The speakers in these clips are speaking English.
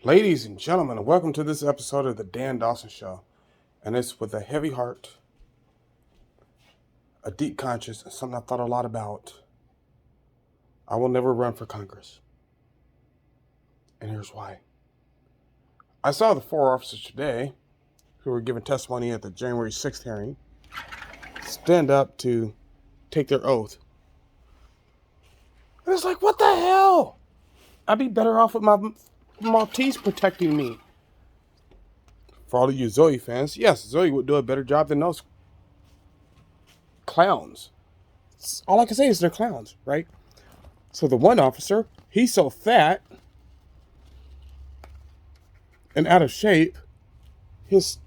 Ladies and gentlemen, welcome to this episode of the Dan Dawson Show. And it's with a heavy heart, a deep conscience, and something I thought a lot about. I will never run for Congress. And here's why. I saw the four officers today who were giving testimony at the January 6th hearing stand up to take their oath. And it's like, what the hell? I'd be better off with my Maltese protecting me. For all of you Zoe fans, yes, Zoe would do a better job than those clowns. All I can say is they're clowns, right? So the one officer, he's so fat and out of shape, his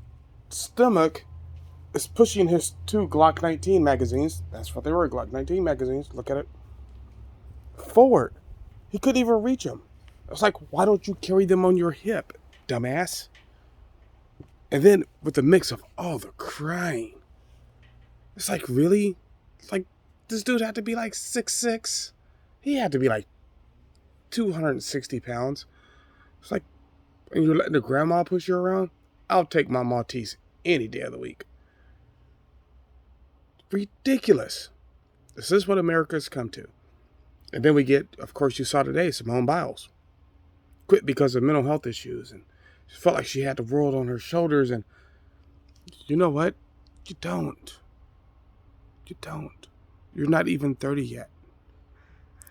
stomach is pushing his two Glock 19 magazines. That's what they were, Glock 19 magazines. Look at it. Forward. He couldn't even reach them. It's like, why don't you carry them on your hip, dumbass? And then with the mix of all the crying, it's like, really? It's like, this dude had to be like 6'6". He had to be like 260 pounds. It's like, and you're letting the grandma push you around? I'll take my Maltese any day of the week. Ridiculous. This is what America's come to. And then we get, of course, you saw today, Simone Biles. Quit because of mental health issues. And she felt like she had the world on her shoulders. And you know what? You don't. You don't. You're not even 30 yet.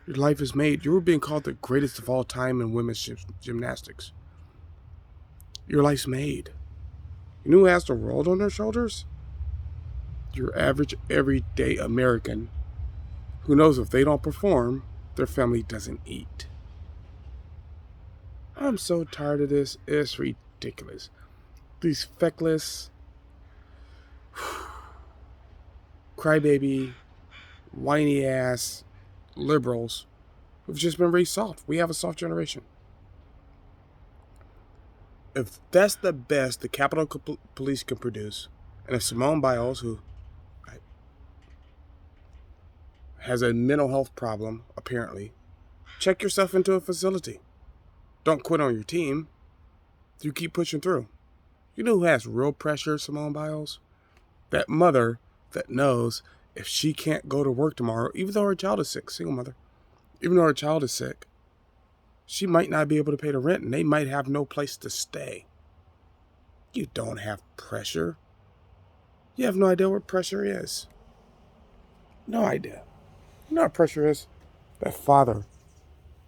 Your life is made. You were being called the greatest of all time in women's gymnastics. Your life's made. You know who has the world on their shoulders? Your average, everyday American who knows if they don't perform, their family doesn't eat. I'm so tired of this. It's ridiculous. These feckless, crybaby, whiny ass liberals who've just been raised soft. We have a soft generation. If that's the best the Capitol Police can produce, and if Simone Biles, who has a mental health problem, apparently, check yourself into a facility. Don't quit on your team. You keep pushing through. You know who has real pressure, Simone Biles? That mother that knows if she can't go to work tomorrow, even though her child is sick, single mother, even though her child is sick, she might not be able to pay the rent and they might have no place to stay. You don't have pressure. You have no idea what pressure is. No idea. You know what pressure is? That father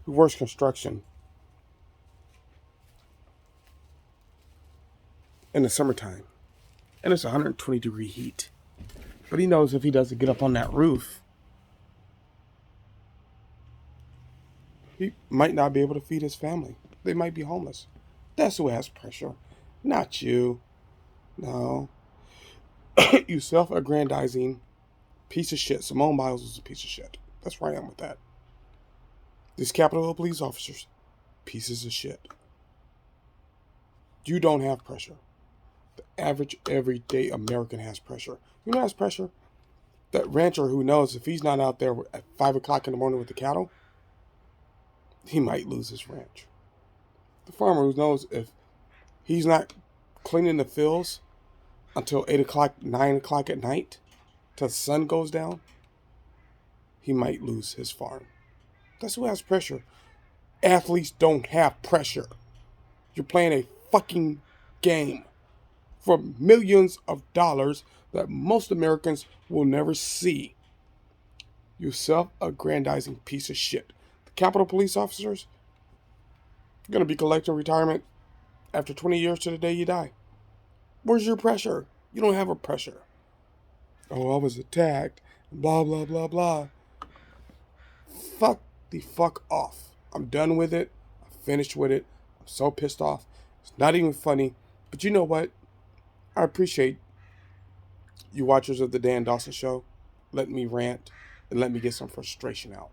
who works construction in the summertime and it's 120-degree heat. But he knows if he doesn't get up on that roof, he might not be able to feed his family. They might be homeless. That's who has pressure. Not you. No. You self-aggrandizing piece of shit. Simone Biles is a piece of shit. That's where I am with that. These Capitol Police officers, pieces of shit. You don't have pressure. The average, everyday American has pressure. You know who has pressure? That rancher who knows if he's not out there at 5 o'clock in the morning with the cattle, he might lose his ranch. The farmer who knows if he's not cleaning the fields until 8 o'clock, 9 o'clock at night, till the sun goes down, he might lose his farm. That's who has pressure. Athletes don't have pressure. You're playing a fucking game for millions of dollars that most Americans will never see. You self-aggrandizing piece of shit. The Capitol Police officers are going to be collecting retirement after 20 years to the day you die. Where's your pressure? You don't have a pressure. Oh, I was attacked. Blah, blah, blah, blah. Fuck the fuck off. I'm done with it. I'm finished with it. I'm so pissed off. It's not even funny. But you know what? I appreciate you watchers of the Dan Dawson Show letting me rant and let me get some frustration out.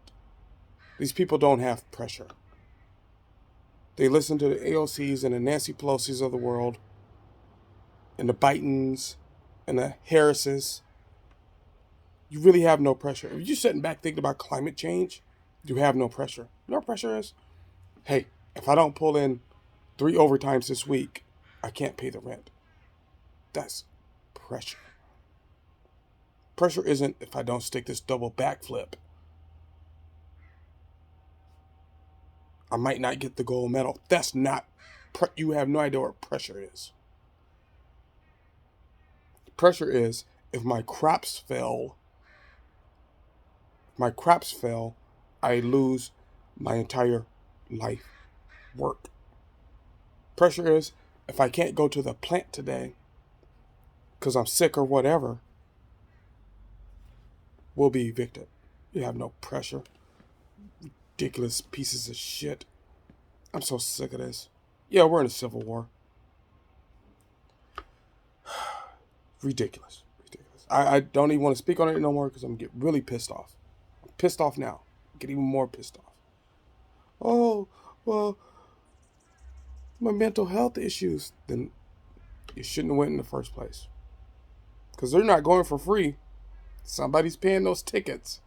These people don't have pressure. They listen to the AOCs and the Nancy Pelosi's of the world and the Bidens and the Harrises. You really have no pressure. If you're sitting back thinking about climate change, you have no pressure. You know what pressure is? Hey, if I don't pull in 3 overtimes this week. I can't pay the rent. That's pressure. Pressure isn't if I don't stick this double backflip, I might not get the gold medal. That's not, you have no idea what pressure is. Pressure is if my crops fail, I lose my entire life work. Pressure is if I can't go to the plant today because I'm sick or whatever, we'll be evicted. You have no pressure. Ridiculous pieces of shit. I'm so sick of this. Yeah, we're in a civil war. Ridiculous. I don't even want to speak on it no more because I'm getting really pissed off. I'm pissed off now. I get even more pissed off. Oh, well, my mental health issues. Then you shouldn't have went in the first place. Because they're not going for free. Somebody's paying those tickets.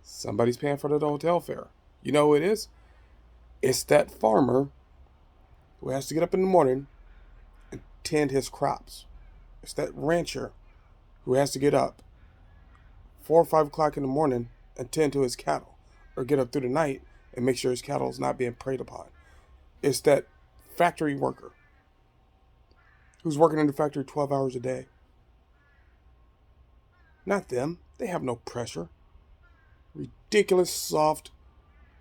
Somebody's paying for the hotel fare. You know who it is? It's that farmer who has to get up in the morning and tend his crops. It's that rancher who has to get up 4 or 5 o'clock in the morning and tend to his cattle, or get up through the night and make sure his cattle is not being preyed upon. It's that factory worker who's working in the factory 12 hours a day. Not them. They have no pressure. Ridiculous, soft.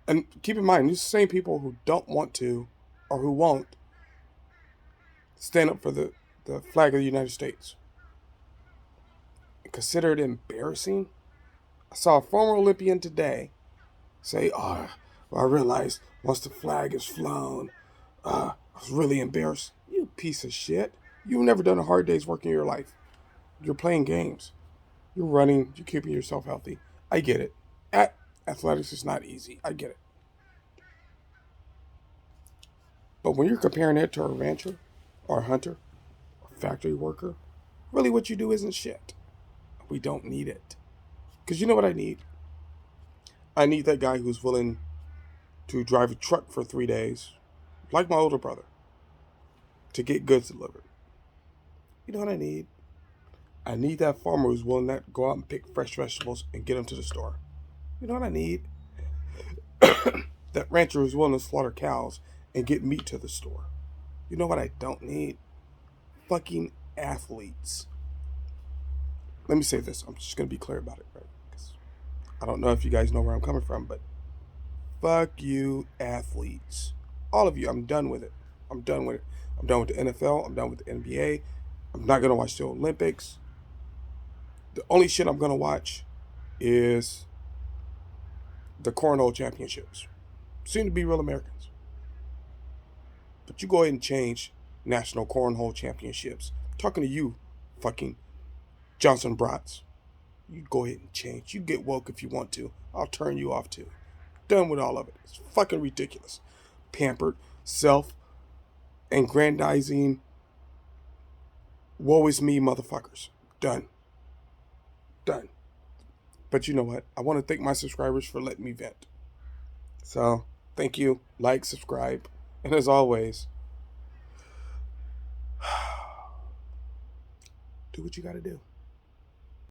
And keep in mind, these are the same people who don't want to, or who won't, stand up for the flag of the United States. And consider it embarrassing. I saw a former Olympian today say, well, I realized once the flag is flown, I was really embarrassed. You piece of shit. You've never done a hard day's work in your life. You're playing games. You're running. You're keeping yourself healthy. I get it. Athletics is not easy. I get it. But when you're comparing it to a rancher or a hunter or a factory worker, really what you do isn't shit. We don't need it. Because you know what I need? I need that guy who's willing to drive a truck for 3 days, like my older brother, to get goods delivered. You know what I need? I need that farmer who's willing to go out and pick fresh vegetables and get them to the store. You know what I need? That rancher who's willing to slaughter cows and get meat to the store. You know what I don't need? Fucking athletes. Let me say this. I'm just going to be clear about it, right? Because I don't know if you guys know where I'm coming from, but fuck you, athletes. All of you. I'm done with it. I'm done with it. I'm done with the NFL. I'm done with the NBA. I'm not going to watch the Olympics. The only shit I'm going to watch is the Cornhole Championships. Seem to be real Americans. But you go ahead and change National Cornhole Championships. I'm talking to you, fucking Johnson Brats. You go ahead and change. You get woke if you want to. I'll turn you off too. Done with all of it. It's fucking ridiculous. Pampered, self-aggrandizing, woe is me motherfuckers. Done. But you know what? I want to thank my subscribers for letting me vent. So, thank you. Like, subscribe. And as always, do what you gotta do.